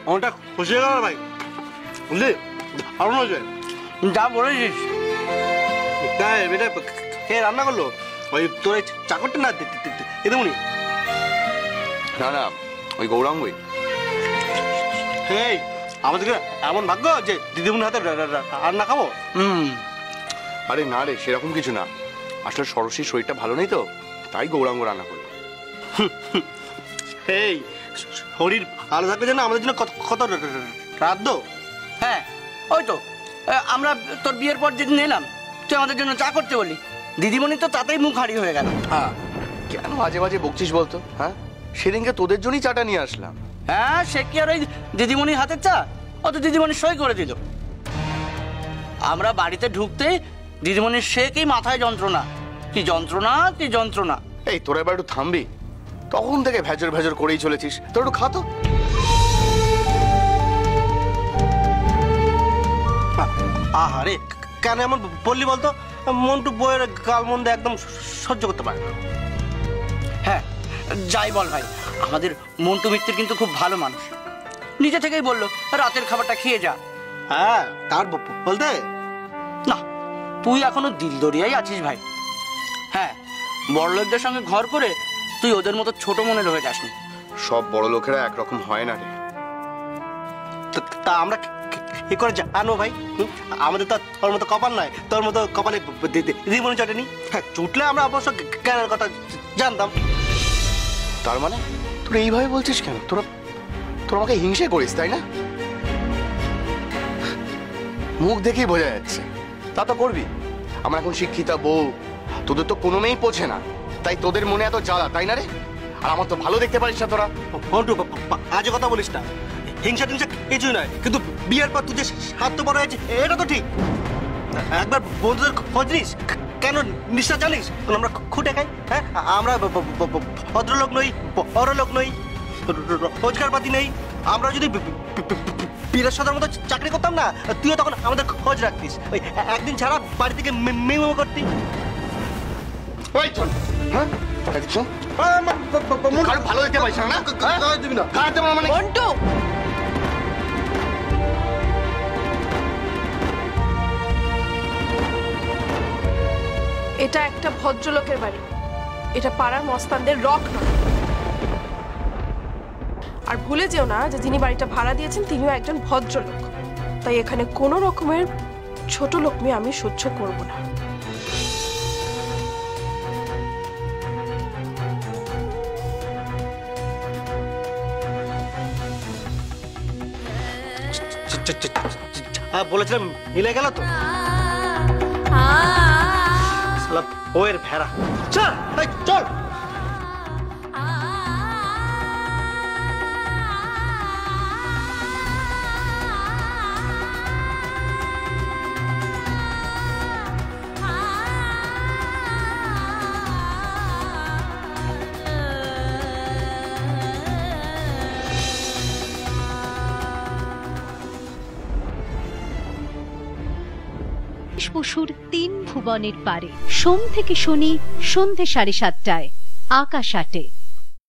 অনেকটা খুশি হয়ে গেল ভাই, বুঝলি? ভালো নয় যা বলেছিস। বেটা কে রান্না করলো? ওই তোর চাকরটা না দিদিমণি? না না, ওই গৌরাঙ্গই। হেই, আমাদের এমন ভাগ্য যে দিদিমণির হাতে রান্না খাবো। আরে না রে, সেরকম কিছু না। আসলে সরস্বতীর শরীরটা ভালো নেই তো, তাই গৌরাঙ্গ রান্না করলো। এই শরীর ভালো থাকলে যেন আমাদের জন্য কত রাত দো। হ্যাঁ ওই তো, আমরা তোর বিয়ের পর যেদিন এলাম তুই আমাদের জন্য চা করতে বলি, দিদিমণি তো তাতেই মুখ হারিয়ে হয়ে গেল। হ্যাঁ, কেন বাজে বাজে বকছিস বলতো? হ্যাঁ, সেদিনকে তোদের জন্যই চাটা নিয়ে আসলাম। হ্যাঁ, সে কি আর ওই দিদিমণির হাতের চা? ও তো দিদিমণি সই করে দিল। আমরা বাড়িতে ঢুকতেই দিদিমণির সে কি মাথায় যন্ত্রণা, কি যন্ত্রণা কি যন্ত্রণা। এই তোরা এবার একটু থামবি? তখন থেকে ভেজর ভেজর করেই চলেছিস, তোর একটু খাতো। আহারে, কেন এমন বললি বলতো? মন্টু বইয়ের গাল মন্দ একদম সহ্য করতে পারে না। হ্যাঁ, যাই বল ভাই, আমাদের মন্টু মিত্র কিন্তু খুব ভালো মানুষ। নিজে থেকেই বললো রাতের খাবারটা খেয়ে যা। হ্যাঁ, তার বলতে না, তুই এখনো দিল দরিয়াই আছিস ভাই। হ্যাঁ, বড় লোকদের সঙ্গে ঘর করে তুই ওদের মতো ছোট মনের হয়ে যাসনি। সব বড় লোকেরা একরকম হয় না রে। তা আমরা কি করে জানো ভাই? আমাদের তো তোর মতো কপাল নাই, তোর মতো কপালে দিদিমণি চটেনি। হ্যাঁ, চুটলে আমরা অবশ্য জ্ঞানের কথা জানতাম। তার মানে তোর এইভাবে বলছিস কেন? তোরা আমাকে হিংসে করিস তাই না? মুখ দেখেই বোঝা যাচ্ছে। তা তো করবি। আমার এখন শিক্ষিতা বউ, তোদের তো কোনো মেয়েই পৌঁছে না, তাই তোদের মনে এত জ্বালা, তাই না রে? আর আমার তো ভালো দেখতে পারিস না তোরা। মন্টু, আজে কথা বলিস না। হিংসা টিংসা কিছুই নয়, কিন্তু বিয়ের পর তুই যে স্বার্থপর হয়েছে এটা তো ঠিক। একবার বন্ধুদের খোঁজ নিস, কেন নিশ্চয় জানিস আমরা খুঁটে খাই। হ্যাঁ, আমরা ভদ্রলোক নই, বড়লোক নই, রোজগারপাতি নেই। আমরা যদি বীরের সদার মতো চাকরি করতাম না, তুইও তখন আমাদের খোঁজ রাখতিস। ওই একদিন ছাড়া বাড়ি থেকে মেমো করতি। ভালো দেখতে পারিস না? এটা একটা ভদ্রলোকের বাড়ি, এটা পাড়ার মস্তানদের রক নয়। আর ভুলে যেও না যে যিনি বাড়িটা ভাড়া দিয়েছেন তিনিও একজন ভদ্রলোক। তাই এখানে কোনো রকমের ছোট লোক মেয়ে আমি সহ্য করব না। বলেছিলাম মিলে গেল তো। ওয়ের ভেড়া, চল চল। বসুর 3 ভুবনের পারে, সোম থেকে শনি সন্ধে 7:30টায়, আকাশ 8-এ।